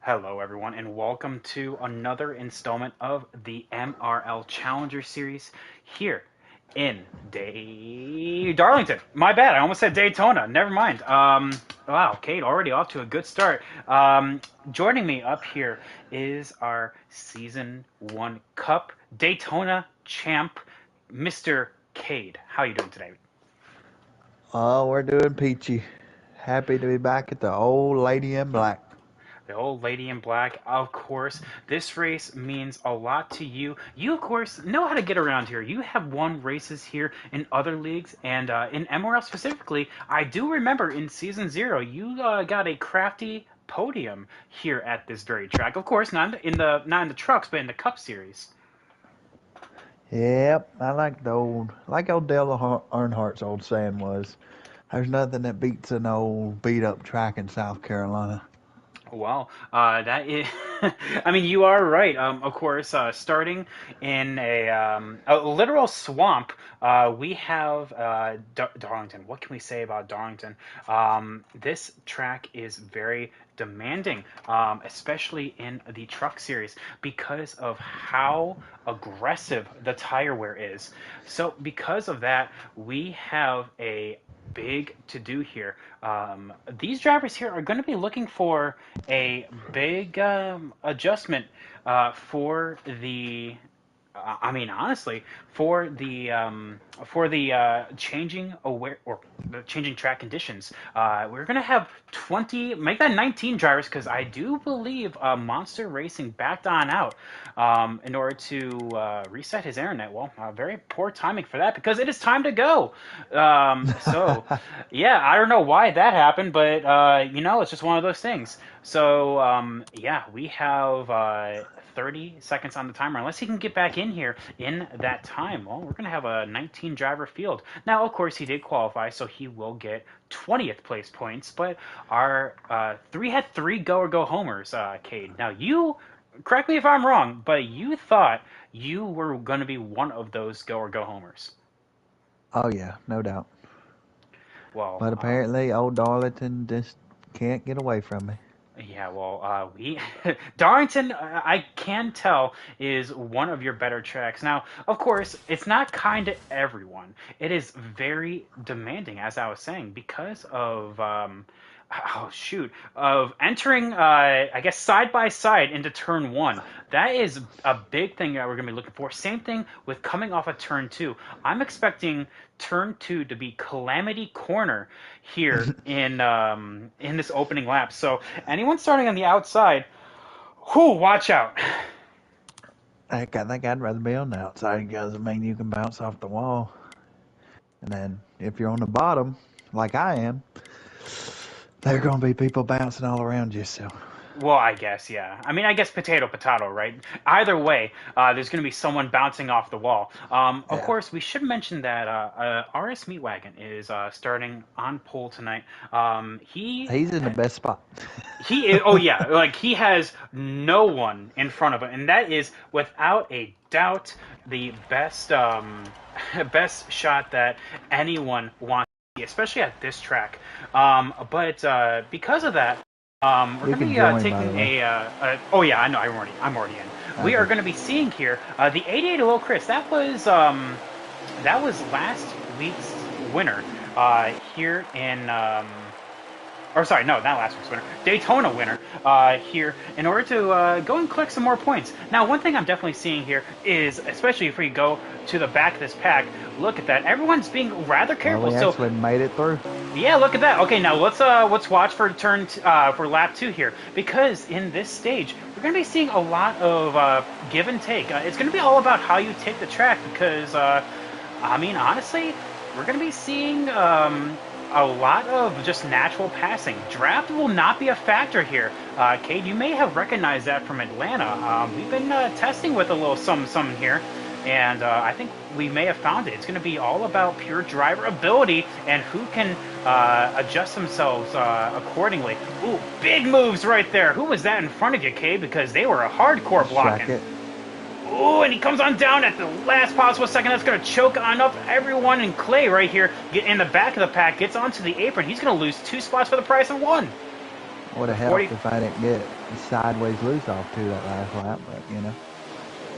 Hello, everyone, and welcome to another installment of the MRL Challenger Series here in Darlington. My bad, I almost said Daytona. Never mind. Wow, Kate already off to a good start. Joining me up here is our Season 1 Cup Daytona champ, Mr. Cade. How you doing today? Oh, we're doing peachy. Happy to be back at the old lady in black. The old lady in black, of course. This race means a lot to you. You, of course, know how to get around here. You have won races here in other leagues, and in MRL specifically, I do remember in Season 0, you got a crafty podium here at this very track. Of course, not in the trucks, but in the Cup Series. Yep, I like old Dale Earnhardt's old saying was, "There's nothing that beats an old beat up track in South Carolina." Well, that is, I mean, you are right. Of course, starting in a literal swamp, we have Darlington. What can we say about Darlington? This track is very demanding, especially in the truck series, because of how aggressive the tire wear is. So, because of that, we have a big to do here. These drivers here are going to be looking for a big adjustment for the. I mean, honestly, for the changing aware or the changing track conditions, we're gonna have 20, make that 19 drivers because I do believe Monster Racing backed on out in order to reset his internet. Well, very poor timing for that because it is time to go. So, yeah, I don't know why that happened, but it's just one of those things. So, yeah, we have 30 seconds on the timer. Unless he can get back in here in that time, well, we're going to have a 19 driver field. Now, of course, he did qualify, so he will get 20th place points. But our three had three go or go homers, Cade. Now, you, correct me if I'm wrong, but you thought you were going to be one of those go or go homers. Oh yeah, no doubt. Well, But apparently, old Darlington just can't get away from me. yeah, well, we Darlington, I can tell, is one of your better tracks. Now, of course, it's not kind to everyone. It is very demanding, as I was saying, because of oh shoot, of entering, I guess side by side into turn one. That is a big thing that we're going to be looking for. Same thing with coming off of turn two. I'm expecting turn two to be Calamity Corner here in this opening lap. So anyone starting on the outside, whoo, watch out. Heck, I think I'd rather be on the outside because I mean you can bounce off the wall, and then if you're on the bottom, like I am, there are going to be people bouncing all around you. So Well, I guess, yeah. I mean, I guess potato, potato, right? Either way, there's going to be someone bouncing off the wall. Of yeah, course, we should mention that RS Meatwagon is starting on pole tonight. He he's in the best spot. He is, oh yeah, like he has no one in front of him, and that is without a doubt the best best shot that anyone wants to see, especially at this track. But because of that, we're You going to can be join, by the taking way. oh yeah, I know, I'm already in. We are Okay. going to be seeing here the 88 Low Chris. That was last week's winner here in. Or sorry, no, not last week's winner, Daytona winner here in order to go and collect some more points. Now, one thing I'm definitely seeing here is, especially if we go to the back of this pack, look at that. Everyone's being rather Well, careful. we So, actually made it through. yeah, look at that. Okay, now let's watch for for lap two here because in this stage we're going to be seeing a lot of give and take. It's going to be all about how you take the track because I mean, honestly, we're going to be seeing a lot of just natural passing. Draft will not be a factor here. Cade, you may have recognized that from Atlanta. We've been testing with a little some here, and I think we may have found it. It's going to be all about pure driver ability and who can adjust themselves accordingly. Ooh, big moves right there. Who was that in front of you, Cade? Because they were a hardcore blocking. Shack it. Ooh, and he comes on down at the last possible second. That's going to choke on up everyone. And Clay right here, get in the back of the pack, gets onto the apron. He's going to lose two spots for the price of one. Would have 40. helped if I didn't get sideways loose off to that last lap, but you know,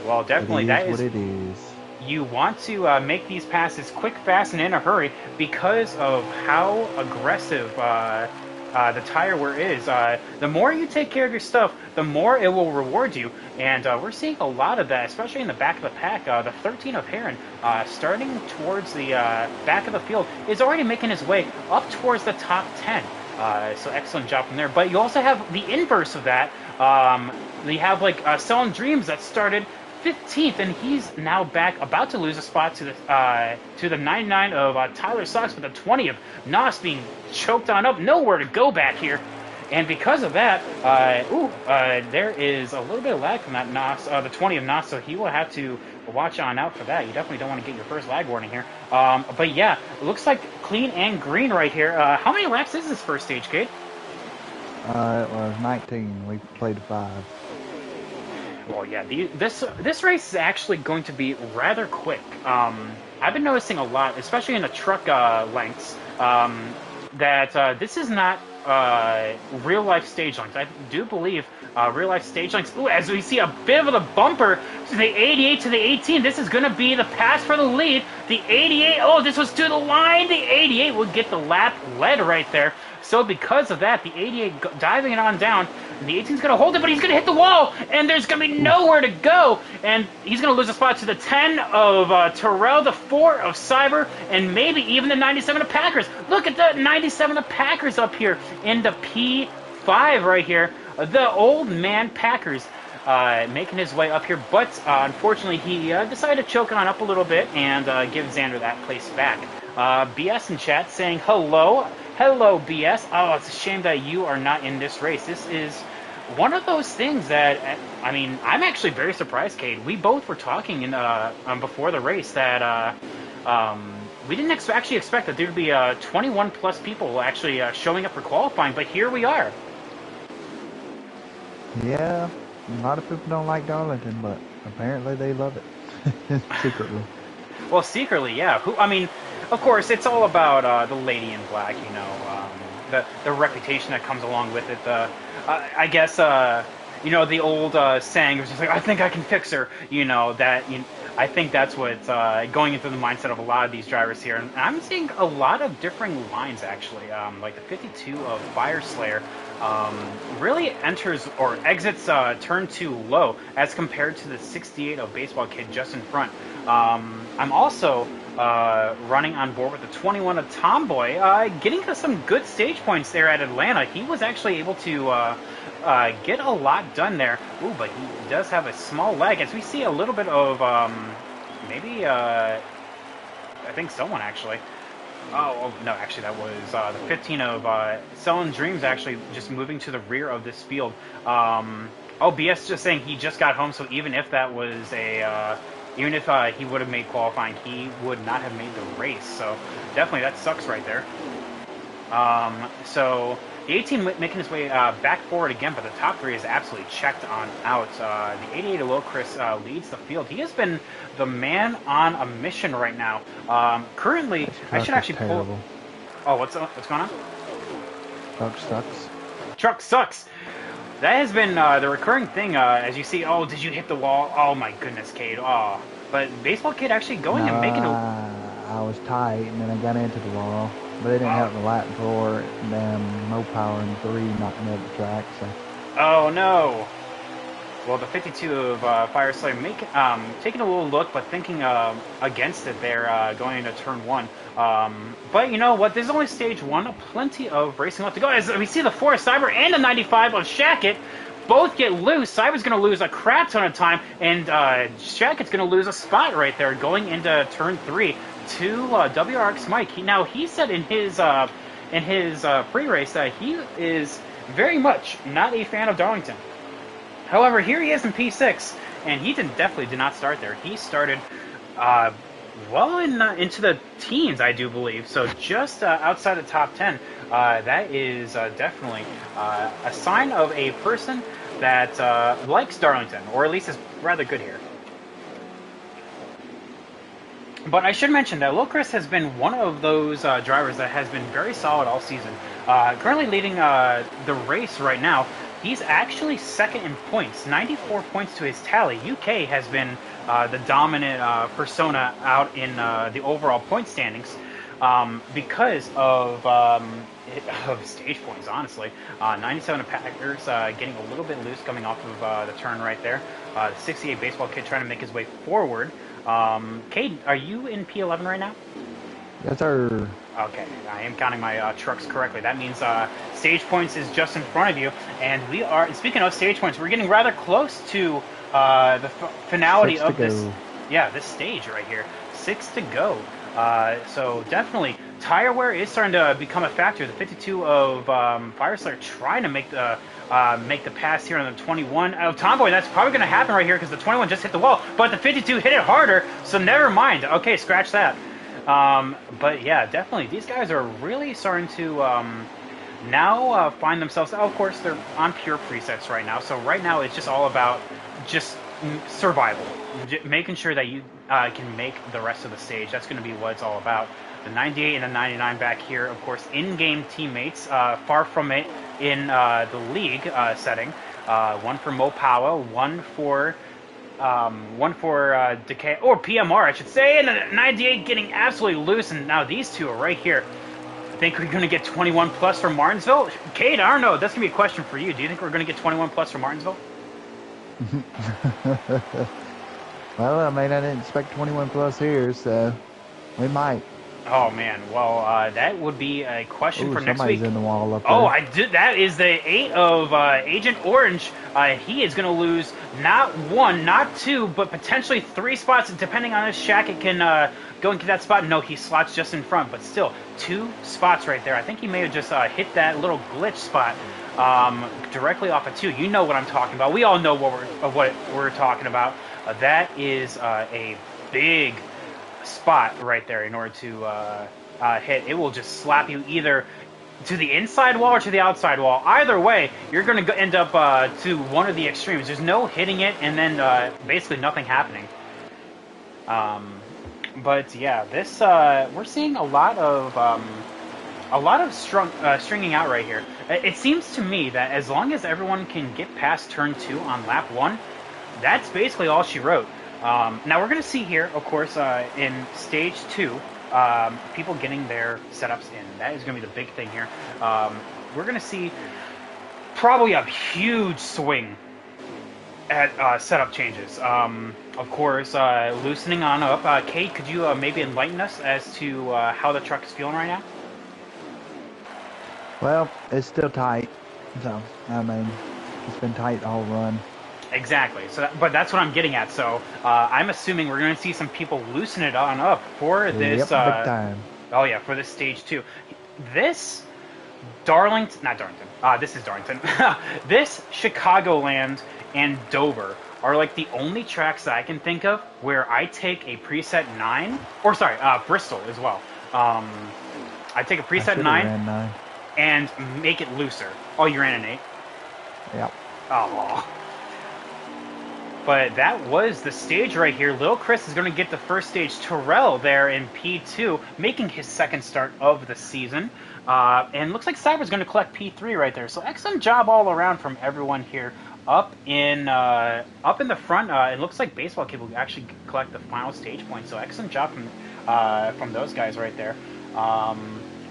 Well, it definitely is that what is. it is. You want to make these passes quick, fast, and in a hurry because of how aggressive the tire wear is. The more you take care of your stuff, the more it will reward you. And we're seeing a lot of that, especially in the back of the pack. The 13 of Heron, starting towards the back of the field, is already making his way up towards the top 10. So excellent job from there. But you also have the inverse of that. You have like Selling Dreams that started 15th, and he's now back, about to lose a spot to the 99 of Tyler Socks, with the 20 of Nos being choked on up, nowhere to go back here. And because of that, there is a little bit of lag from that Nos, the 20 of Nos, so he will have to watch on out for that. You definitely don't want to get your first lag warning here. But yeah, it looks like clean and green right here. How many laps is this first stage, Kate? It was 19. We played 5. Well, yeah, this race is actually going to be rather quick. I've been noticing a lot, especially in the truck lengths, that this is not real life stage lengths. I do believe real life stage lengths. Ooh, as we see a bit of a bumper to the 88 to the 18. This is going to be the pass for the lead. The 88. Oh, this was to the line. The 88 will get the lap led right there. So because of that, the 88 diving it on down, and the 18's going to hold it, but he's going to hit the wall, and there's going to be nowhere to go, and he's going to lose a spot to the 10 of Terrell, the 4 of Cyber, and maybe even the 97 of Packers. Look at the 97 of Packers up here in the P5 right here. The old man Packers making his way up here, but unfortunately he decided to choke on up a little bit and give Xander that place back. BS in chat saying hello. Hello, BS. Oh, it's a shame that you are not in this race. This is one of those things that, I mean, I'm actually very surprised, Cade. We both were talking before the race that we didn't actually expect that there would be 21 plus people actually showing up for qualifying, but here we are. Yeah, a lot of people don't like Darlington, but apparently they love it secretly. Well, secretly, yeah. I mean, of course, it's all about the lady in black, you know, the reputation that comes along with it. I guess, you know, the old saying was just like, I think I can fix her, you know, I think that's what's going into the mindset of a lot of these drivers here. And I'm seeing a lot of differing lines, actually. Like the 52 of Fire Slayer really enters or exits turn 2 low as compared to the 68 of Baseball Kid just in front. I'm also running on board with the 21 of Tomboy, getting to some good stage points there at Atlanta. He was actually able to get a lot done there. Ooh, but he does have a small lag, as we see a little bit of maybe I think someone actually. Oh, no, actually that was the 15 of Selling Dreams actually just moving to the rear of this field. BS just saying he just got home, so even if that was even if he would have made qualifying, he would not have made the race. So definitely that sucks right there. So the 18 making his way back forward again, but the top 3 is absolutely checked on out. The 88 of Lil Chris leads the field. He has been the man on a mission right now. Currently, I should actually pull. Oh, what's going on? Truck sucks. Truck sucks. That has been the recurring thing, as you see. Oh, did you hit the wall? Oh my goodness, Cade. Oh, but Baseball Kid actually going and making I was tight, and then I got into the wall. But it didn't help the lap 4, and then no power in 3 knocked me off the track. So. Oh no. Well, the 52 of Fire Slayer taking a little look, but thinking against it there, going into turn 1. But you know what? There's only stage 1, plenty of racing left to go. As we see the 4 of Cyber and the 95 of Shackett both get loose. Cyber's going to lose a crap ton of time, and Shackett's going to lose a spot right there going into turn 3 to WRX Mike. He said in his pre-race that he is very much not a fan of Darlington. However, here he is in P6, and he definitely did not start there. He started well into the teens, I do believe. So just outside the top 10. That is definitely a sign of a person that likes Darlington, or at least is rather good here. But I should mention that Lil Chris has been one of those drivers that has been very solid all season. Currently leading the race right now. He's actually second in points, 94 points to his tally. UK has been the dominant persona out in the overall point standings because of stage points, honestly. 97 Packers getting a little bit loose coming off of the turn right there. The 68 baseball kid trying to make his way forward. Cade, are you in P11 right now? Yes, sir. Okay, I am counting my trucks correctly. That means stage points is just in front of you, and we are. Speaking of stage points, we're getting rather close to the finality 6 to of this. go. Yeah, this stage right here. 6 to go. So definitely, tire wear is starting to become a factor. The 52 of Fireslayer trying to make the pass here on the 21 of Tomboy. That's probably going to happen right here because the 21 just hit the wall, but the 52 hit it harder. So never mind. Okay, scratch that. But yeah, definitely, these guys are really starting to now find themselves. Of course, they're on pure presets right now. So right now, it's just all about just survival, making sure that you can make the rest of the stage. That's going to be what it's all about. The 98 and the 99 back here, of course, in-game teammates. Far from it in the league setting. One for Mopawa, one for Decay, or PMR, I should say, and the 98 getting absolutely loose, and now these two are right here. I think we're going to get 21 plus from Martinsville. Cade, I don't know. That's going to be a question for you. Do you think we're going to get 21 plus from Martinsville? Well, I mean, I didn't expect 21 plus here, so we might. Oh man, well that would be a question for next somebody's week. in the wall up there. Oh, I did. That is the 8 of Agent Orange. He is going to lose not 1, not 2, but potentially 3 spots, depending on his shack. It can go into that spot. No, he slots just in front, but still 2 spots right there. I think he may have just hit that little glitch spot directly off of 2. You know what I'm talking about. We all know what we're talking about. That is a big spot right there in order to hit. It will just slap you either to the inside wall or to the outside wall. Either way, you're going to end up to one of the extremes. There's no hitting it and then basically nothing happening. But yeah, this we're seeing a lot of stringing out right here. It seems to me that as long as everyone can get past turn 2 on lap 1, that's basically all she wrote. Now we're going to see here, of course, in stage 2, people getting their setups in. That is going to be the big thing here. We're going to see probably a huge swing at setup changes. Of course, loosening on up. Kate, could you maybe enlighten us as to how the truck is feeling right now? Well, it's still tight, so, I mean, it's been tight the whole run. Exactly. So, but that's what I'm getting at. So, I'm assuming we're going to see some people loosen it on up for this. Yep, big time. Oh yeah, for this stage 2. This Darlington, not Darlington. This is Darlington. This Chicagoland and Dover are like the only tracks that I can think of where I take a preset 9, or sorry, Bristol as well. I take a preset 9 and make it looser. Oh, you ran an 8? Yep. Oh. But that was the stage right here. Lil Chris is going to get the first stage. Terrell there in P2, making his second start of the season. And looks like Cyber's going to collect P3 right there. So excellent job all around from everyone here. Up in the front, it looks like Baseball Kid will actually collect the final stage point. So excellent job from those guys right there. But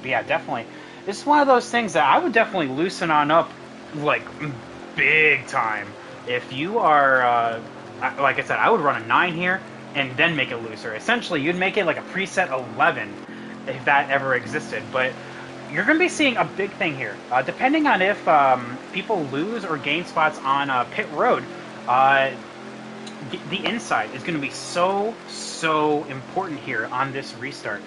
yeah, definitely. This is one of those things that I would definitely loosen on up, like, big time. If you are, like I said, I would run a 9 here and then make it looser. Essentially, you'd make it like a preset 11 if that ever existed. But you're going to be seeing a big thing here. Depending on if people lose or gain spots on pit road, the inside is going to be so important here on this restart.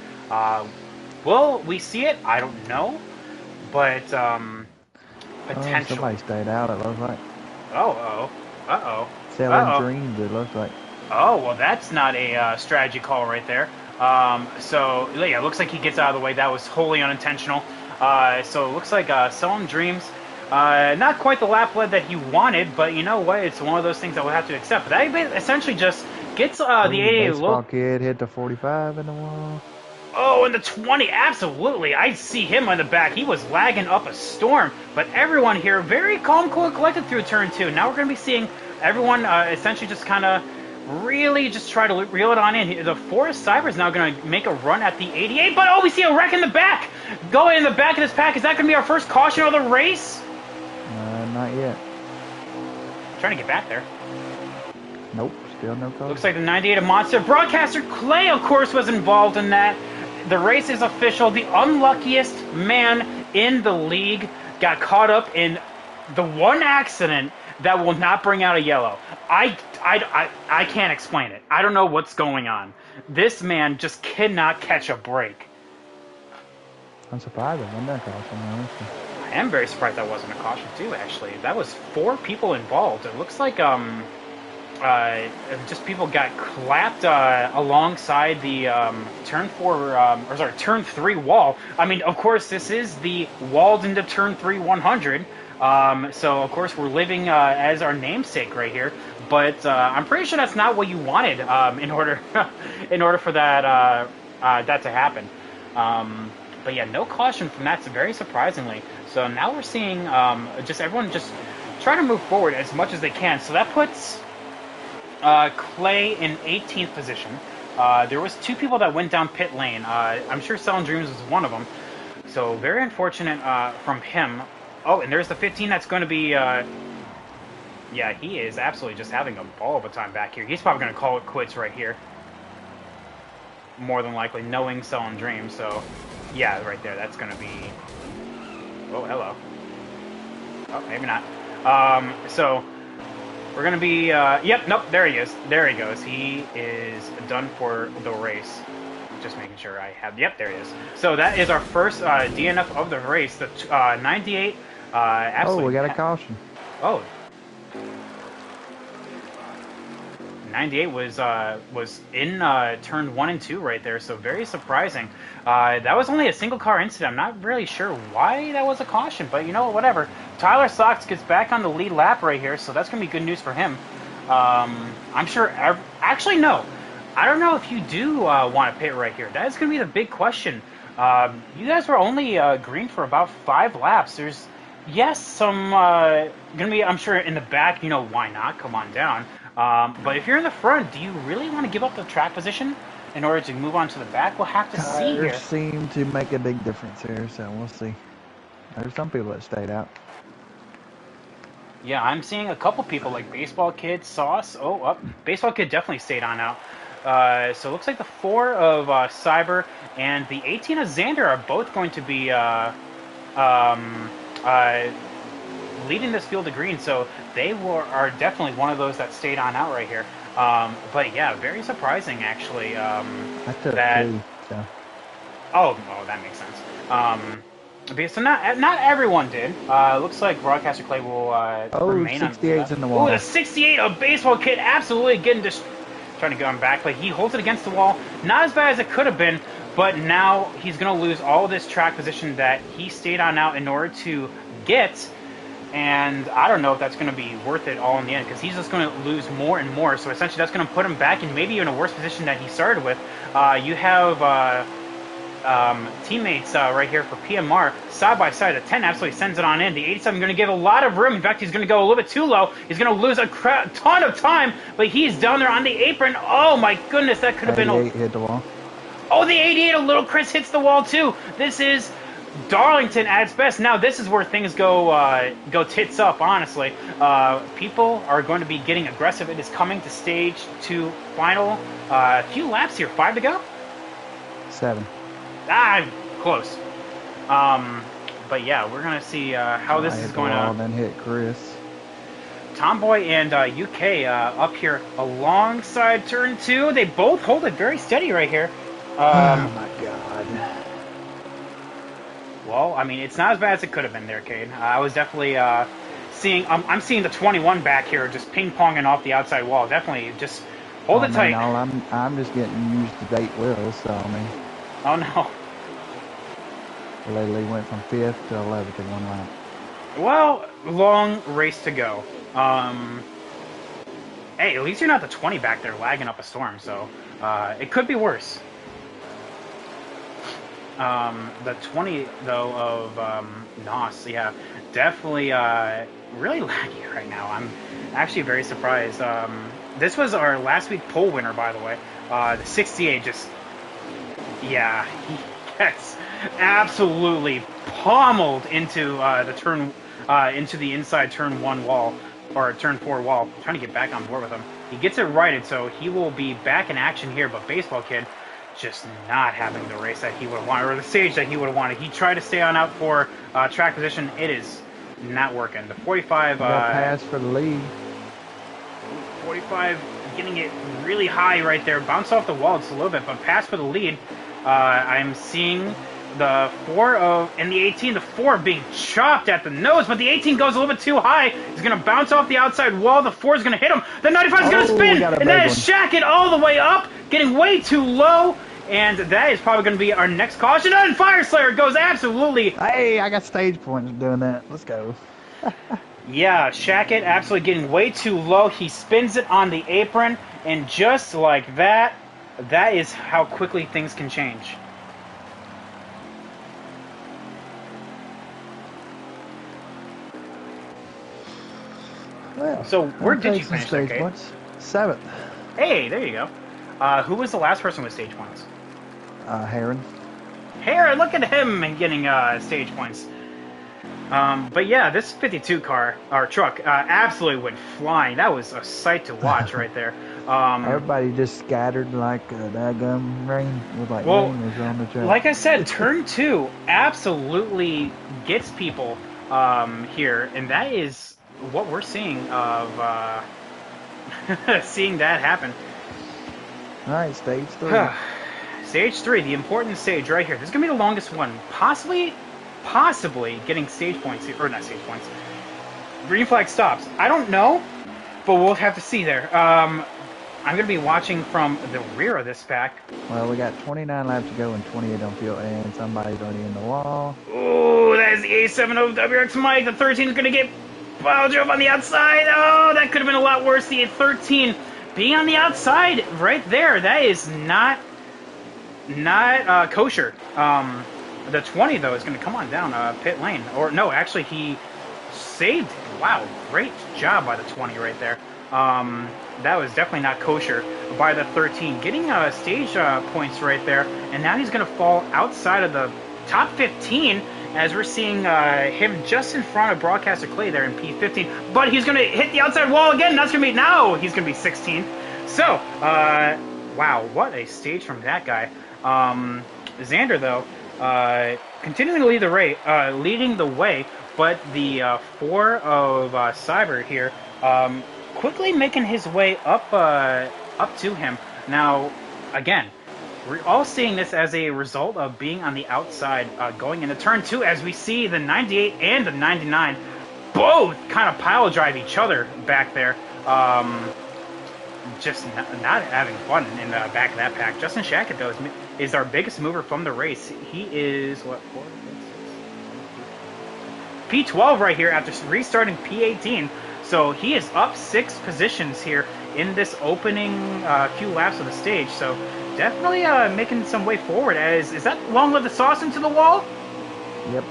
Will we see it? I don't know. But potential. Somebody stayed out, it looks like. Uh-oh. Selling dreams, it looks like. Oh, well, that's not a strategy call right there. So, yeah, it looks like he gets out of the way. That was wholly unintentional. So it looks like Selling Dreams Not quite the lap lead that he wanted, but you know what? It's one of those things that we'll have to accept. But that essentially just gets the Ooh, 88 baseball low. kid hit the 45 in the wall. Oh, and the 20, absolutely. I see him on the back. He was lagging up a storm. But everyone here, very calm, cool, and collected through turn 2. Now we're going to be seeing everyone essentially just kind of really just try to reel it on in. The Forest Cyber is now going to make a run at the 88. But, oh, we see a wreck in the back. Going in the back of this pack. Is that going to be our first caution of the race? Not yet. Trying to get back there. Nope, still no call. Looks like the 98 of Monster. Broadcaster Clay, of course, was involved in that. The race is official. The unluckiest man in the league got caught up in the one accident that will not bring out a yellow. I can't explain it. I don't know what's going on. This man just cannot catch a break. I'm surprised it wasn't that caution, honestly. I am very surprised that wasn't a caution too, actually. That was 4 people involved. It looks like just people got clapped alongside the turn 3 wall. I mean, of course, this is the walled into turn 3 100. So of course we're living as our namesake right here. But I'm pretty sure that's not what you wanted in order for that that to happen. But yeah, no caution from that, very surprisingly. So now we're seeing just everyone just try to move forward as much as they can. So that puts Clay in 18th position. There was 2 people that went down pit lane. I'm sure Selling Dreams was one of them. So very unfortunate from him. Oh, and there's the 15 that's going to be... yeah, he is absolutely just having a ball of a time back here. He's probably going to call it quits right here. More than likely, knowing Selling Dreams. So, yeah, right there. That's going to be... Oh, hello. Oh, maybe not. So... We're going to be, yep, nope, there he is. There he goes. He is done for the race. Just making sure I have, yep, there he is. So that is our first DNF of the race. The 98, absolutely. Oh, we got a caution. Oh. 98 was in turn 1 and 2 right there, so very surprising. That was only a single car incident. I'm not really sure why that was a caution, but you know what, whatever. Tyler Sox gets back on the lead lap right here, so that's going to be good news for him. I'm sure... Actually, no. I don't know if you do want to pit right here. That is going to be the big question. You guys were only green for about 5 laps. There's, yes, some... going to be, I'm sure, in the back, you know, why not? Come on down. But if you're in the front, do you really want to give up the track position in order to move on to the back? We'll have to see here. Tires seem to make a big difference here, so we'll see. There's some people that stayed out. Yeah, I'm seeing a couple people like Baseball Kid, Sauce. Oh, Baseball Kid definitely stayed on out. So it looks like the 4 of Cyber and the 18 of Xander are both going to be leading this field to green. So they are definitely one of those that stayed on out right here. But yeah, very surprising actually. I took that. 2, so. Oh, that makes sense. So not everyone did. Looks like Broadcaster Clay will remain on. 68's in the wall. Oh, the 68 of Baseball Kid absolutely getting trying to go on back, but he holds it against the wall. Not as bad as it could have been, but now he's going to lose all this track position that he stayed on out in order to get. And I don't know if that's going to be worth it all in the end, because he's just going to lose more and more. So essentially that's going to put him back in maybe even a worse position that he started with. You have teammates right here for PMR side by side. The 10 absolutely sends it on in. The 87 going to give a lot of room. In fact, he's going to go a little bit too low. He's going to lose a ton of time, but he's down there on the apron. Oh my goodness, that could have been 88 hit the wall. Oh, the 88 of Little Chris hits the wall too. This is Darlington at its best. Now this is where things go tits up, honestly. People are going to be getting aggressive. It is coming to stage 2 final. A few laps here. 5 to go? 7. Close. But yeah, we're going to see how this is going to... Then hit Chris. Tomboy and UK up here alongside turn 2. They both hold it very steady right here. Oh my god. Well, I mean, it's not as bad as it could have been there, Cade. I was definitely seeing... I'm seeing the 21 back here just ping-ponging off the outside wall. Definitely just hold it tight. I'm just getting used to date wheels, so I mean... Oh, no. Lately went from 5th to 11th in 1 lap. Well, long race to go. Hey, at least you're not the 20 back there lagging up a storm, so it could be worse. The 20, though, of Nos, yeah, definitely really laggy right now. I'm actually very surprised. This was our last week pole winner, by the way. The 68 just, yeah, he gets absolutely pummeled into the turn, into the inside turn 1 wall, or turn 4 wall. I'm trying to get back on board with him. He gets it righted, so he will be back in action here, but Baseball Kid just not having the race that he would have wanted, or the stage that he would have wanted. He tried to stay on out for track position. It is not working. The 45... pass for the lead. 45 getting it really high right there. Bounce off the wall just a little bit, but pass for the lead. I'm seeing the 4 of... and the 18, the 4 being chopped at the nose, but the 18 goes a little bit too high. He's going to bounce off the outside wall. The 4 is going to hit him. The 95 is going to spin, and that is Shackett all the way up, getting way too low. And that is probably going to be our next caution. And Fire Slayer goes absolutely... Hey, I got stage points doing that. Let's go. Yeah, Shackett absolutely getting way too low. He spins it on the apron. And just like that, that is how quickly things can change. Well, so where did you finish, stage okay? points? 7th. Hey, there you go. Who was the last person with stage points? Heron. Heron, look at him getting stage points. But yeah, this 52 car, or truck, absolutely went flying. That was a sight to watch right there. Everybody just scattered like daggum rain. With like rain was on the track. Like I said, turn 2 absolutely gets people here, and that is what we're seeing of seeing that happen. All right, stage 3. Stage 3, the important stage right here. This is going to be the longest one. Possibly getting stage points here. Or not stage points. Green flag stops. I don't know, but we'll have to see there. I'm going to be watching from the rear of this pack. Well, we got 29 laps to go and 28 on field, and somebody's already in the wall. Ooh, that is the A7 of WX Mike. The 13 is going to get pile drove on the outside. Oh, that could have been a lot worse. The 13 being on the outside right there. That is not kosher. The 20, though, is going to come on down pit lane. Or, no, actually, he saved. Wow, great job by the 20 right there. That was definitely not kosher by the 13. Getting stage points right there. And now he's going to fall outside of the top 15 as we're seeing him just in front of Broadcaster Clay there in P15. But he's going to hit the outside wall again. That's going to be... now he's going to be 16. So, wow, what a stage from that guy. Xander, though, continuing to leading the way, but the 4 of Cyber here quickly making his way up to him. Now, again, we're all seeing this as a result of being on the outside going into turn 2, as we see the 98 and the 99 both kind of pile drive each other back there. Just not having fun in the back of that pack. Justin Shackett, though, is our biggest mover from the race. He is, what, 4, 6, P12 right here after restarting P18. So he is up 6 positions here in this opening few laps of the stage. So definitely making some way forward. Is that Long Live the Sauce into the wall? Yep.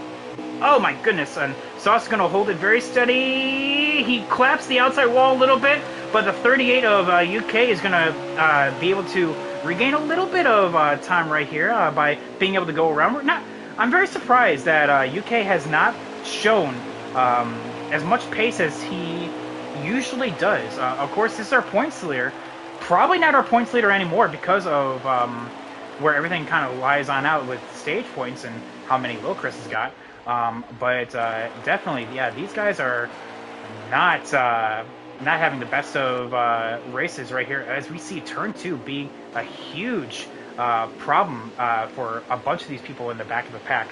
Oh my goodness, and Sauce is going to hold it very steady. He claps the outside wall a little bit, but the 38 of UK is going to be able to regain a little bit of time right here by being able to go around. I'm very surprised that UK has not shown as much pace as he usually does. Of course, this is our points leader. Probably not our points leader anymore because of where everything kind of lies on out with stage points and how many Lil Chris has got. But definitely, yeah, these guys are not having the best of races right here, as we see turn 2 being a huge problem for a bunch of these people in the back of the pack.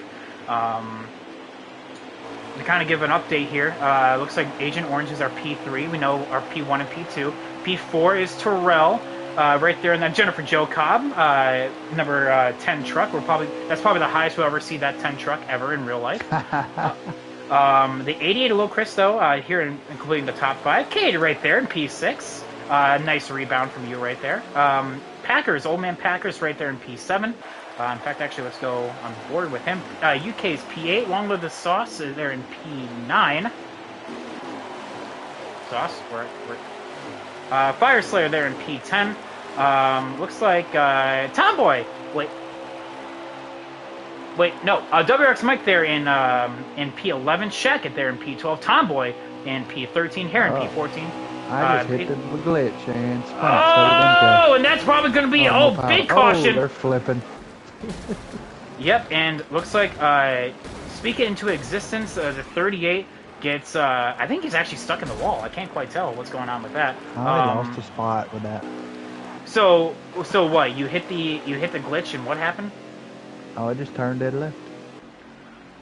To kind of give an update here, looks like Agent Orange is our P3. We know our P1 and P2. P4 is Terrell. Right there, and then Jennifer Jo Cobb, number 10 truck. That's probably the highest we'll ever see that 10 truck ever in real life. The 88 Low Chris, though, here including the top 5. Kate right there in P6. Nice rebound from you right there. Packers, Old Man Packers right there in P7. In fact, actually, let's go on board with him. UK's P8. Long Live the Sauce is there in P9. Sauce, Fire Slayer there in P10. Looks like Tomboy. Wait, no. WRX Mike there in P11. Shacket there in P12. Tomboy in P13. Here in P14. I just hit the glitch and oh, and that's probably going to be big caution. Oh, they're flipping. Yep, and looks like speak it into existence. The 38 gets. I think he's actually stuck in the wall. I can't quite tell what's going on with that. I lost a spot with that. So what? You hit the glitch, and what happened? Oh, it just turned dead left.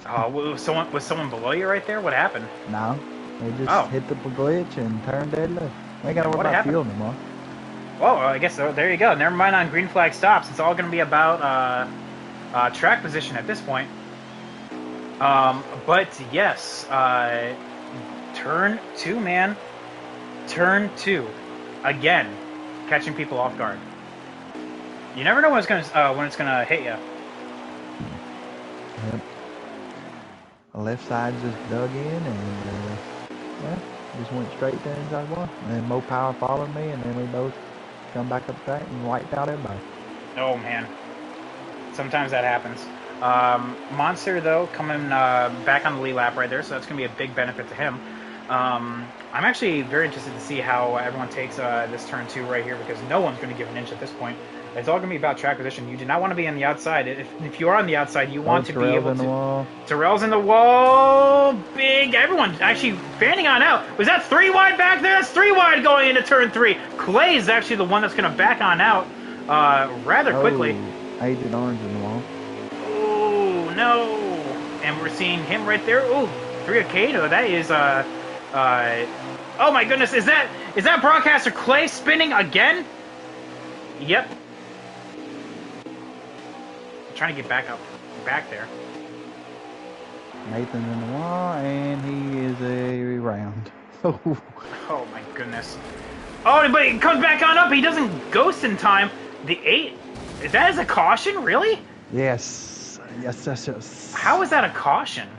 Was someone below you right there? What happened? No, it just hit the glitch and turned dead left. We ain't gotta worry about fuel anymore. Well, I guess so. There you go. Never mind on green flag stops. It's all going to be about track position at this point. But yes, turn 2, man. Turn 2 again, catching people off guard. You never know when it's gonna hit you. Yep. The left side just dug in and just went straight to the inside wall. And then Mo Power followed me, and then we both come back up the track and wiped out everybody. Oh man, sometimes that happens. Monster though coming back on the lead lap right there, so that's gonna be a big benefit to him. I'm actually very interested to see how everyone takes this turn 2 right here, because no one's gonna give an inch at this point. It's all going to be about track position. You do not want to be on the outside. If you are on the outside, you want to be able to... Terrell's in the wall. Big. Everyone actually fanning on out. Was that 3 wide back there? That's 3 wide going into turn 3. Clay is actually the one that's going to back on out rather quickly. Agent Orange in the wall. Oh, no. And we're seeing him right there. Oh, 3 Akado. That is... oh, my goodness. Is that broadcaster Clay spinning again? Yep. Trying to get back there. Nathan's in the wall, and he is a round. Oh my goodness. Oh, but he comes back on up. He doesn't ghost in time. The 8, that is a caution, really? Yes. How is that a caution?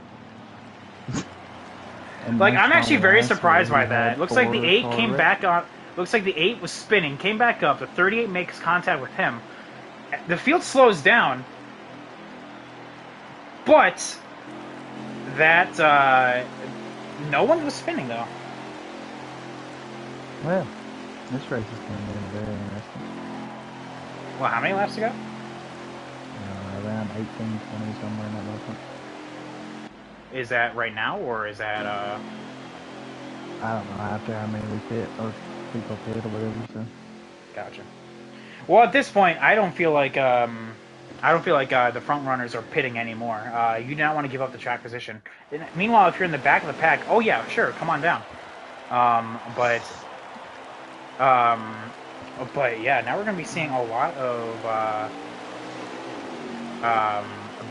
Like, I'm actually very surprised by that. It looks like the 8 came back on. Looks like the 8 was spinning, came back up. The 38 makes contact with him. The field slows down. But that no one was spinning though. Well, this race is going to be very interesting. Well, how many laps to go? Around 18, 20, somewhere in that level. Is that right now, or is that I don't know after how many we fit or people fit or whatever. So. Gotcha. Well, at this point, I don't feel like the front runners are pitting anymore. You do not want to give up the track position. Meanwhile, if you're in the back of the pack, oh yeah, sure, come on down. But yeah, now we're going to be seeing a lot of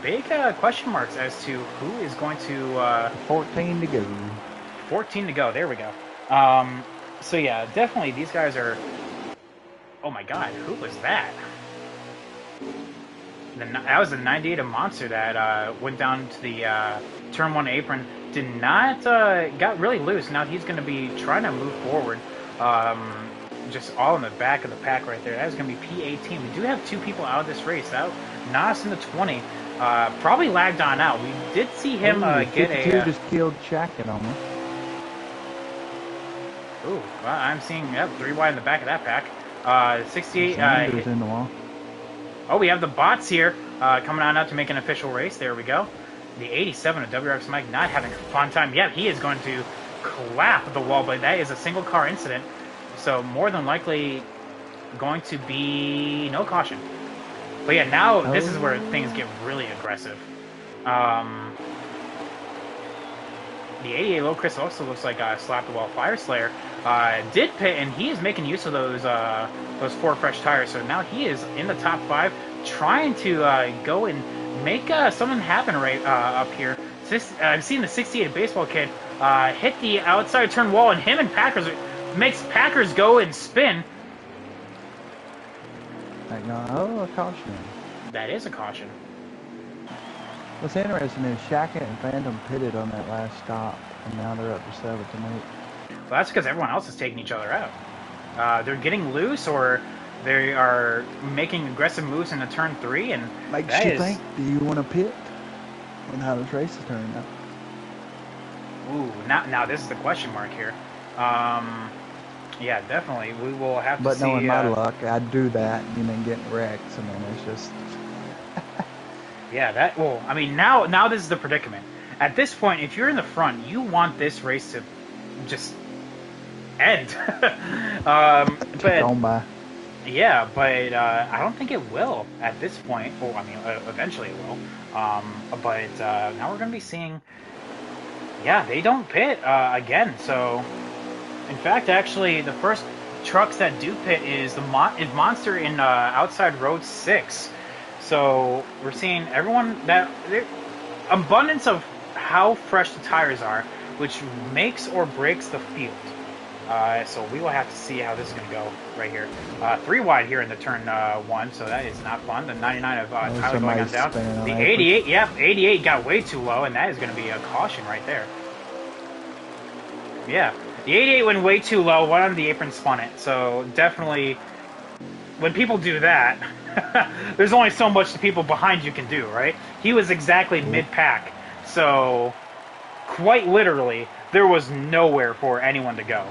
big question marks as to who is going to 14 to go. 14 to go. There we go. So yeah, definitely these guys are. Oh my God, who was that? That was the 98 of Monster that went down to the turn 1 apron. Did not got really loose. Now he's going to be trying to move forward. Just all in the back of the pack right there. That is going to be P18. We do have 2 people out of this race. Nas in the 20. Probably lagged on out. We did see him get a... just killed Shacket on me. Ooh, well, I'm seeing 3 wide in the back of that pack. 68... in the wall. Oh, we have the bots here coming on out to make an official race. There we go. The 87 of WRX Mike not having a fun time. Yeah, he is going to clap the wall, but that is a single car incident. So more than likely going to be no caution. But yeah, now this is where things get really aggressive. The 88 Low Chris also looks like Slap the Wall Fire Slayer did pit, and he is making use of those 4 fresh tires. So now he is in the top 5, trying to go and make something happen right up here I've seen the 68 baseball kid hit the outside turn wall, and him and Packers makes Packers go and spin. Oh, a caution. That is a caution. What's interesting is Shackett and Phantom pitted on that last stop, and now they're up to 7-8. Well, that's because everyone else is taking each other out. They're getting loose, or they are making aggressive moves into turn 3, and makes you think, do you want to pit with how this race is turning out? Ooh, now this is the question mark here. Yeah, definitely. We will have to see. But knowing my luck, I'd do that and then getting wrecked. I mean, it's just... Yeah, well, I mean, now this is the predicament. At this point, if you're in the front, you want this race to just end. But on by. Yeah, but I don't think it will at this point. Well, I mean, eventually it will. But now we're going to be seeing... Yeah, they don't pit again. So, in fact, actually, the first trucks that do pit is Monster in outside road 6. So we're seeing everyone that abundance of how fresh the tires are, which makes or breaks the field. So we will have to see how this is going to go right here. 3 wide here in the turn 1, so that is not fun. The 99 of Tyler going on down. The 88, yep, 88 got way too low, and that is going to be a caution right there. Yeah, the 88 went way too low. One on the apron spun it. So definitely, when people do that, there's only so much the people behind you can do, right? He was exactly mid-pack, so quite literally, there was nowhere for anyone to go.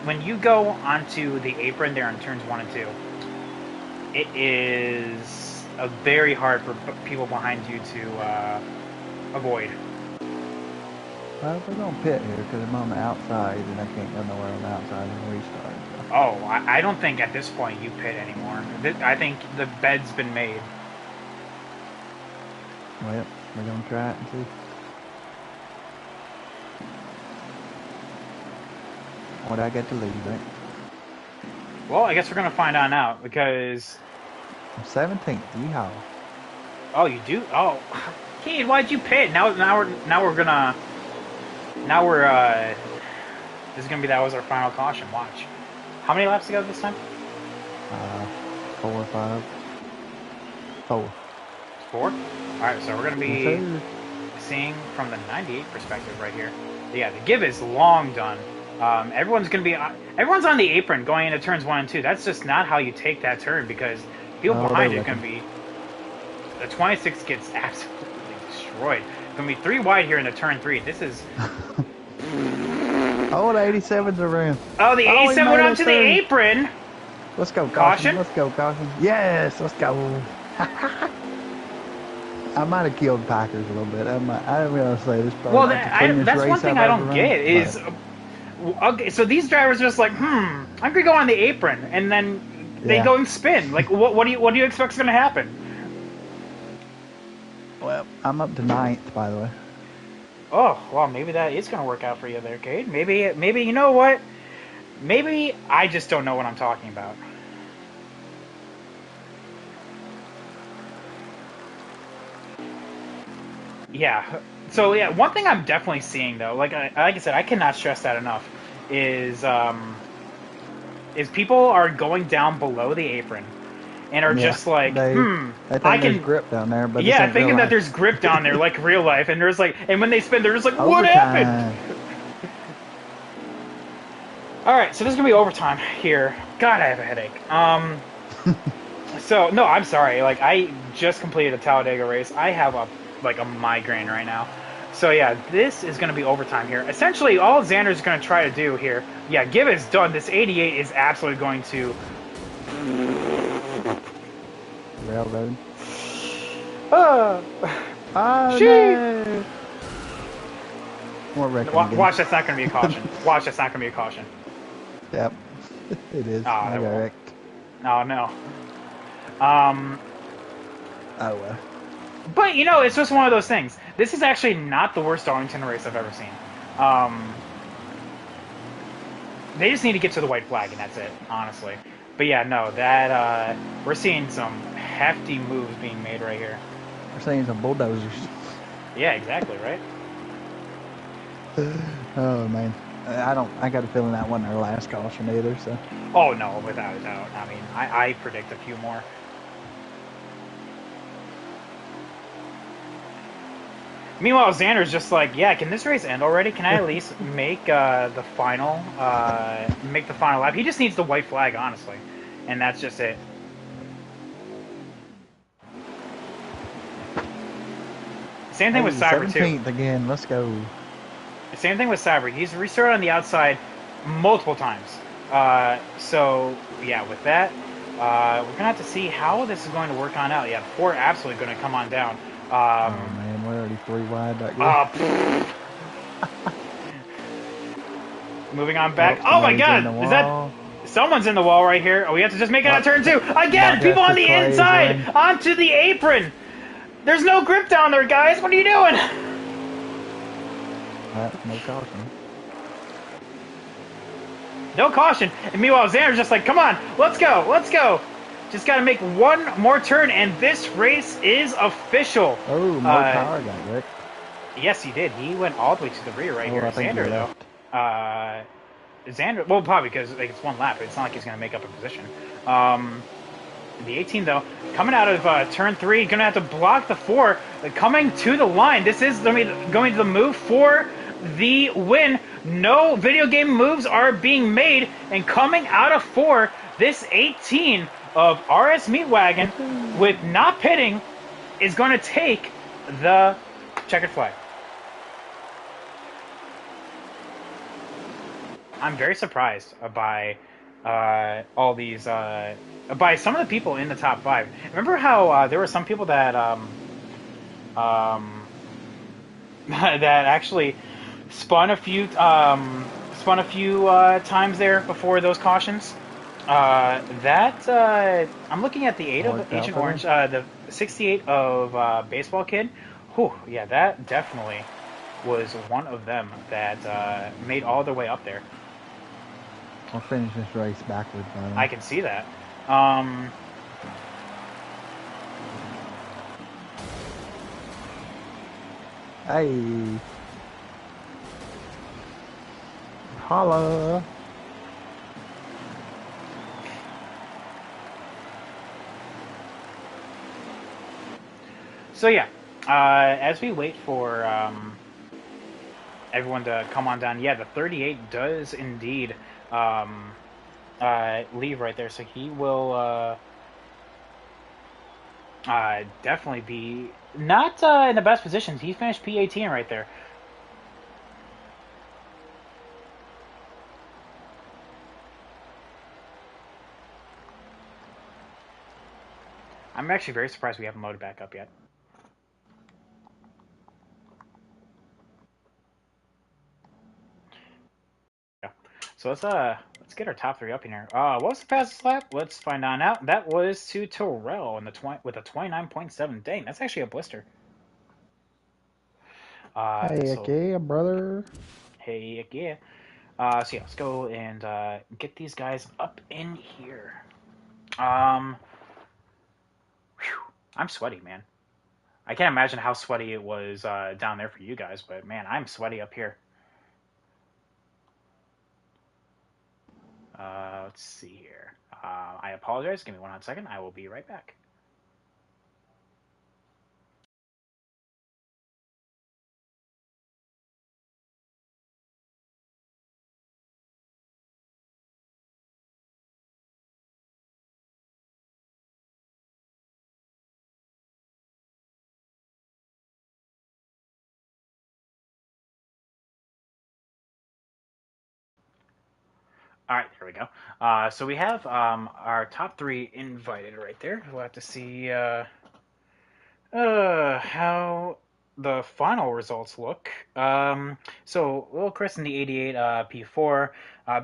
When you go onto the apron there in turns 1 and 2, it is very hard for people behind you to avoid. Well, we're going to pit here because I'm on the outside and I can't go nowhere on the outside and restart. So. Oh, I don't think at this point you pit anymore. I think the bed's been made. Well, we're going to try it and see. What I get to leave, right? Well, I guess we're going to find out now because... I'm 17th, yeehaw. Oh, you do? Oh, Cade, why'd you pit? Now we're gonna... Now we're, this is gonna be, that was our final caution, watch. How many laps to go this time? 4 or 5. 4. 4? Alright, so we're gonna be seeing from the 98 perspective right here. Yeah, the give is long done. Everyone's on the apron going into turns 1 and 2. That's just not how you take that turn because people behind you are gonna be... The 26 gets absolutely destroyed. Gonna be 3 wide here in the turn 3. This is... Oh, the 87's around. Oh, the 87 went up to the apron. Let's go, caution. Let's go, caution. Yes, let's go. I might have killed Packers a little bit. I didn't realize this. Well, that's one thing I don't get is... Okay, so these drivers are just like, I'm gonna go on the apron, and then they go and spin. Like, what do you expect is gonna happen? Well, I'm up to 9th, by the way. Oh, well, maybe that is going to work out for you there, Cade. Maybe, you know what? Maybe I just don't know what I'm talking about. Yeah. So, yeah, one thing I'm definitely seeing, though, like I said, I cannot stress that enough, is people are going down below the apron. And are just like, I think there's grip down there, but yeah, thinking that there's grip down there, like real life, and there's like, and when they spin, they're just like, what happened? All right, so this is gonna be overtime here. God, I have a headache. So no, I'm sorry. Like I just completed a Talladega race. I have a migraine right now. So yeah, this is gonna be overtime here. Essentially, all Xander's gonna try to do here. Yeah, give is done. This 88 is absolutely going to. Railroad. No. More watch, that's not going to be a caution. Watch, that's not going to be a caution. Yep, it is. Oh, I got wrecked. Oh, no. Oh, well. But, you know, it's just one of those things. This is actually not the worst Darlington race I've ever seen. They just need to get to the white flag, and that's it, honestly. But yeah, no, that, we're seeing some hefty moves being made right here. We're seeing some bulldozers. Yeah, exactly, right? Oh man, I don't. I got a feeling that wasn't our last caution either. So Oh no, without a doubt. I mean, I predict a few more. Meanwhile, Xander's just like, yeah, can this race end already? Can I at least make make the final lap? He just needs the white flag, honestly, and that's just it. Same thing with hey, Cyber too. 17th again. Let's go. Same thing with Cyber. He's restarted on the outside multiple times. So yeah, with that, we're gonna have to see how this is going to work on out. Yeah, the four absolutely going to come on down. Oh man, we're already 3 wide back there. Uh, moving on Oh, back. Oh my somebody's in God, the is that? wall. Someone's in the wall right here. Oh, we have to just make it out What? turn two. Again, About people just on as the Clay's inside, ring. onto the apron. There's no grip down there, guys. What are you doing? No caution. No caution. And meanwhile, Xander's just like, come on, let's go, let's go. Just got to make one more turn, and this race is official. Oh, Mo Power got wrecked. Yes, he did. He went all the way to the rear right Oh, here. I think he Xander, left. though. Xander, well, probably because like, it's one lap. It's not like he's going to make up a position. The 18, though, coming out of turn 3, going to have to block the 4. Coming to the line. This is going to the move for the win. No video game moves are being made. And coming out of 4, this 18 of RS Meatwagon with not pitting is going to take the checkered flag. I'm very surprised by all these by some of the people in the top 5. Remember how there were some people that that actually spun a few times there before those cautions. I'm looking at the 8 of Worked out Agent for Orange, them. the 68 of Baseball Kid. Whew, yeah, that definitely was one of them that made all their way up there. We'll finish this race backwards, by the I way. can see that. Hey. Holla. So yeah, as we wait for everyone to come on down, yeah, the 38 does indeed leave right there, so he will definitely be not in the best positions. He finished P18 right there. I'm actually very surprised we haven't loaded back up yet. Yeah. So let's get our top 3 up in here. What was the fastest lap? Let's find on out. That was to Terrell in the with a 29.7. Dang, that's actually a blister. Heck So yeah, brother. hey, yeah. So yeah, let's go and get these guys up in here. Whew, I'm sweaty, man. I can't imagine how sweaty it was down there for you guys, but man, I'm sweaty up here. Let's see here. I apologize. Give me 1 second. I will be right back. All right, here we go. So we have our top 3 invited right there. We'll have to see how the final results look. So Little Chris in the 88 P4,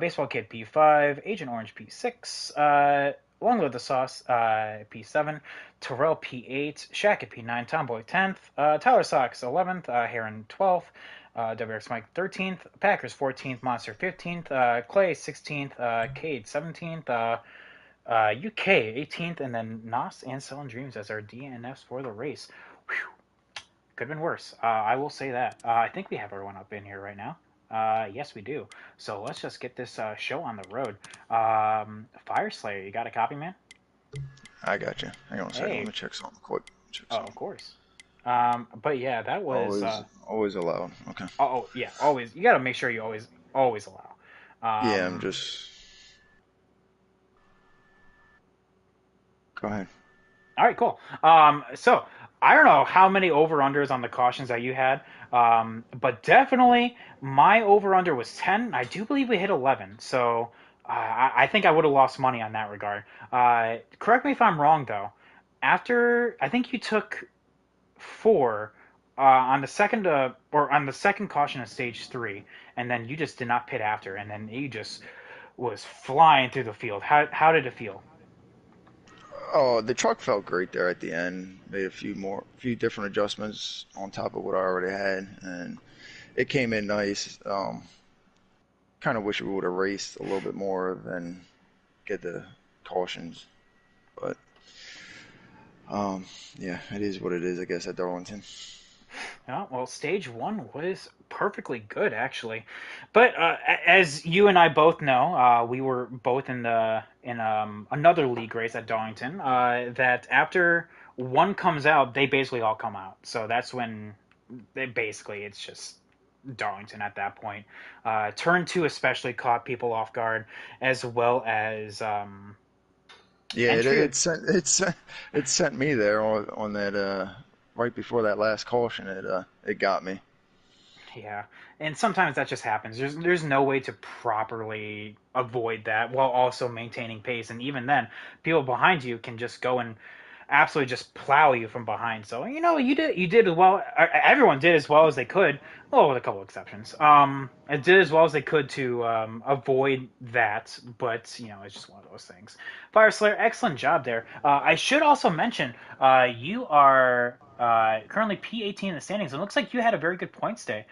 Baseball Kid P5, Agent Orange P6, Long Live the Sauce P7, Terrell P8, Shaq at P9, Tomboy 10th, Tyler Sox 11th, Heron 12th, WX Mike 13th, Packers 14th, Monster 15th, Clay 16th, Cade 17th, UK 18th, and then Nos and Selling Dreams as our DNFs for the race. Whew. Could have been worse. I will say that. I think we have everyone up in here right now. Yes, we do. So let's just get this show on the road. Fire Slayer, you got a copy, man? I got you. Hang on a second. Let Hey, me check something quick. Check oh, of something. course. But yeah, that was. Always allowed. Okay. Oh, yeah, always. You got to make sure you always allow. Yeah, I'm Um, just. Go ahead. all right, cool. So I don't know how many over unders on the cautions that you had, but definitely my over under was 10. I do believe we hit 11. So I think I would have lost money on that regard. Correct me if I'm wrong though. After I think you took four on the second or on the second caution of stage three, and then you just did not pit after, and then you just was flying through the field. How did it feel? Oh, the truck felt great there at the end. Made few different adjustments on top of what I already had, and it came in nice. Kind of wish we would have raced a little bit more than get the cautions, but yeah, it is what it is, I guess, at Darlington. Yeah, well, stage one was perfectly good, actually. But as you and I both know, we were both in another league race at Darlington. That after one comes out, they basically all come out. So that's when it's just Darlington at that point. Turn two especially caught people off guard, as well as Yeah, entry. it sent me there on that right before that last caution. It got me. Yeah, and sometimes that just happens. There's no way to properly avoid that while also maintaining pace, and even then, people behind you can just go and absolutely just plow you from behind. So you did as well. Everyone did as well as they could, well, with a couple exceptions. It did as well as they could to avoid that, but it's just one of those things. Fire Slayer, excellent job there. I should also mention, you are currently P18 in the standings. It looks like you had a very good points day.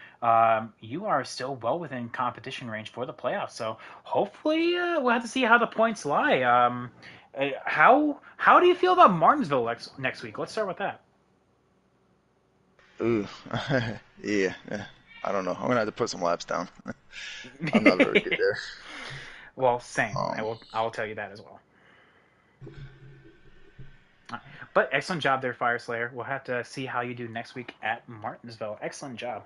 You are still well within competition range for the playoffs. So hopefully, we'll have to see how the points lie. How do you feel about Martinsville next week? Let's start with that. Ooh, yeah. I don't know. I'm gonna have to put some laps down. I'm not very good there. Well, same. I Um, will. I will tell you that as well. But excellent job there, Fire Slayer. We'll have to see how you do next week at Martinsville. Excellent job.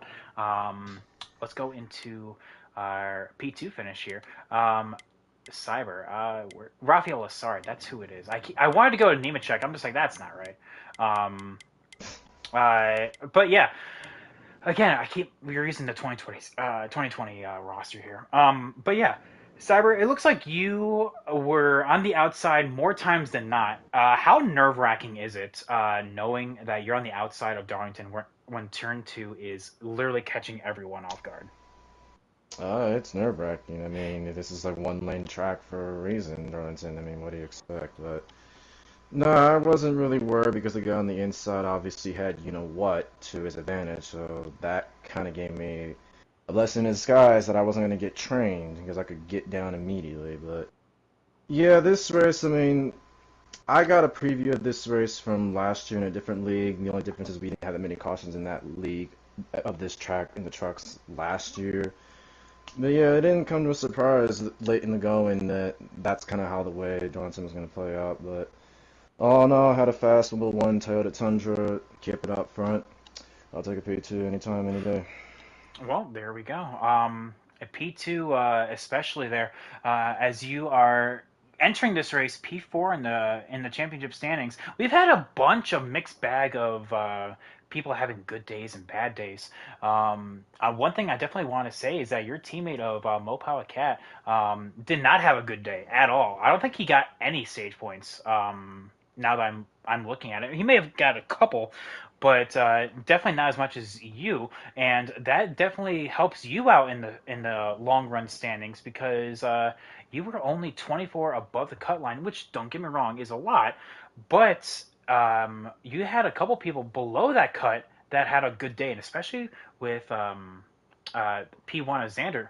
Let's go into our P2 finish here. Cyber. Rafael Lassard. That's who it is. I wanted to go to Nemechek. I'm just like, that's not right. Um, but yeah, again, we're using the 2020 roster here. But yeah, Cyber, it looks like you were on the outside more times than not. How nerve wracking is it knowing that you're on the outside of Darlington when turn two is literally catching everyone off guard? It's nerve-wracking. I mean, this is like one lane track for a reason, Darlington. I mean, what do you expect? But no, I wasn't really worried because the guy on the inside obviously had you know what to his advantage, so that kind of gave me a blessing in disguise that I wasn't going to get trained because I could get down immediately. But yeah, this race, I mean, I got a preview of this race from last year in a different league. The only difference is we didn't have that many cautions in that league of this track in the trucks last year. But yeah, it didn't come to a surprise late in the going that that's kind of how the way Johnson was going to play out. But all in all, I had a fast little one Toyota Tundra, keep it up front. I'll take a P2 anytime, any day. Well, there we go. At P2, especially there, as you are entering this race, P4 in the championship standings. We've had a bunch of mixed bag of people having good days and bad days. One thing I definitely want to say is that your teammate of Mopower Cat did not have a good day at all. I don't think he got any stage points. Now that I'm looking at it, he may have got a couple, but definitely not as much as you, and that definitely helps you out in the long run standings because you were only 24 above the cut line, which don't get me wrong is a lot, but you had a couple people below that cut that had a good day, and especially with P1 of Xander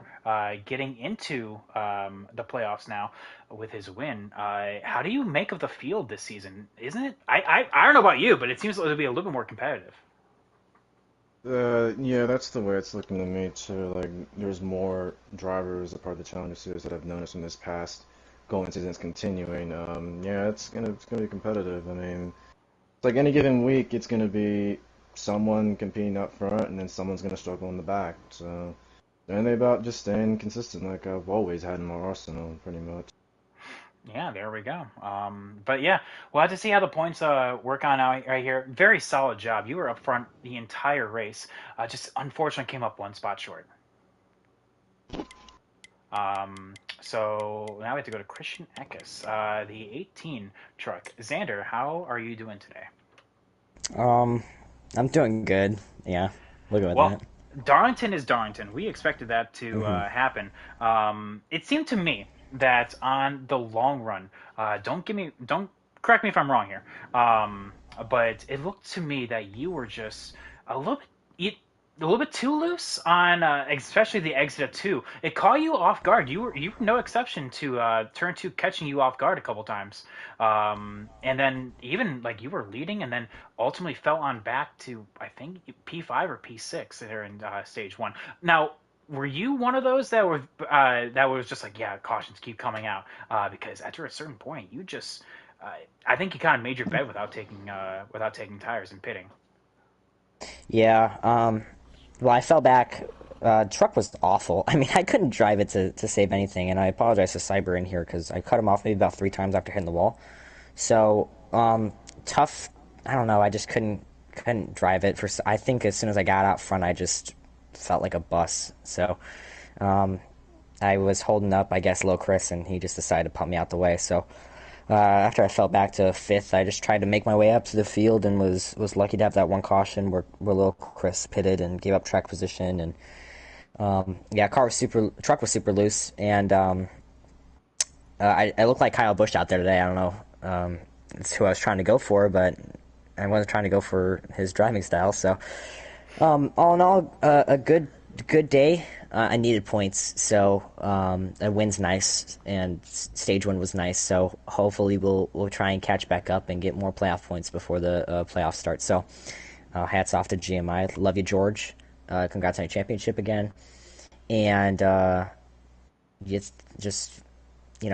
getting into the playoffs now with his win. How do you make of the field this season? Isn't it? I don't know about you, but it seems to be a little bit more competitive. Yeah, that's the way it's looking to me too. Like, there's more drivers a part of the Challenger Series that I've noticed in this past going seasons continuing. Yeah, it's gonna be competitive. I mean, it's like any given week, it's gonna be someone competing up front, and then someone's gonna struggle in the back. So, and they about just staying consistent, like I've always had in my arsenal, pretty much. Yeah, there we go. But yeah, we'll have to see how the points work on out right here. Very solid job. You were up front the entire race. Just unfortunately came up one spot short. So now we have to go to Christian Eckes, the 18 truck. Xander, how are you doing today? Um, I'm doing good. Yeah, we'll go with Well, that. Darlington is Darlington. We expected that to Hmm. happen. It seemed to me that on the long run, don't correct me if I'm wrong here, but it looked to me that you were just a little bit, a little bit too loose on, especially the exit of two. It caught you off guard. You were no exception to turn two catching you off guard a couple times, and then even like you were leading, and then ultimately fell on back to I think P5 or P6 there in stage one. Now, were you one of those that was just like, yeah, cautions keep coming out, because after a certain point you just I think you kind of made your bed without taking tires and pitting. Yeah. Well, I fell back. Truck was awful. I mean, I couldn't drive it to save anything, and I apologize to Cyber in here because I cut him off maybe about 3 times after hitting the wall. So, tough. I don't know. I just couldn't drive it for. I think as soon as I got out front, I just felt like a bus. So, um, I was holding up, I guess, Low Chris, and he just decided to pump me out the way. So, after I fell back to fifth, I just tried to make my way up to the field and was lucky to have that one caution where Lil Chris pitted and gave up track position. And yeah, truck was super loose, and I looked like Kyle Busch out there today. I don't know, it's who I was trying to go for, but I wasn't trying to go for his driving style. So all in all, a good day. I needed points, so a win's nice, and stage one was nice. So hopefully we'll try and catch back up and get more playoff points before the playoffs start. So hats off to GMI. Love you, George. Congrats on your championship again, and just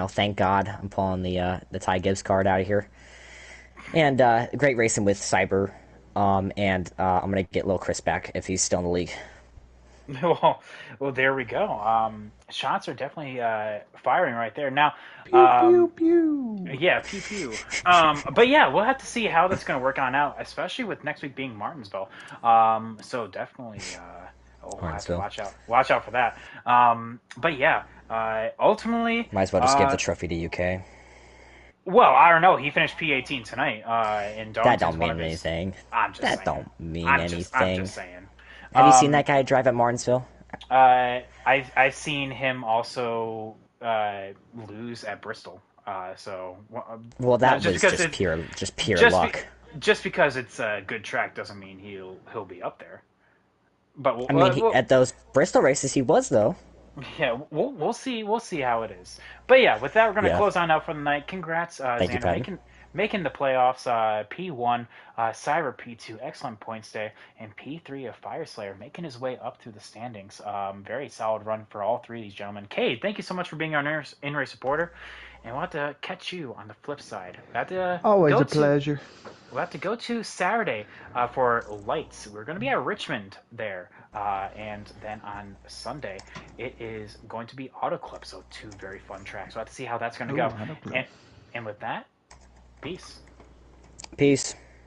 thank God I'm pulling the Ty Gibbs card out of here. And great racing with Cyber. And I'm gonna get Lil Chris back if he's still in the league. well, well, there we go. Shots are definitely firing right there. Now, Pew pew um, pew. yeah, pew pew. But yeah, we'll have to see how that's going to work on out, especially with next week being Martinsville. So definitely, we'll have to Martinsville. watch out for that. But yeah, ultimately, Might as well just give the trophy to UK. well, I don't know. He finished P18 tonight, and That Darlington's don't one of mean his. anything. I'm just That saying. don't mean I'm anything. just saying. Have you seen Um, that guy drive at Martinsville? I've seen him also lose at Bristol. So Well, now that was just pure just be, luck. just because it's a good track doesn't mean he'll be up there. But I mean, at those Bristol races, he was though. yeah, we'll see how it is. But yeah, with that, we're gonna Yeah. close on out for the night. Congrats, Thank you, Xander, Patton. making the playoffs. P1, Cyber P2, excellent points day, and P3 of Fireslayer making his way up through the standings. Very solid run for all three of these gentlemen. Cade, thank you so much for being our in-race supporter, and we'll have to catch you on the flip side. Always a pleasure. We'll have to go to Saturday for lights. We're going to be at Richmond there. And then on Sunday, it is going to be Auto Club. So two very fun tracks. We'll have to see how that's going to Ooh, go. I don't know. And with that, peace. Peace.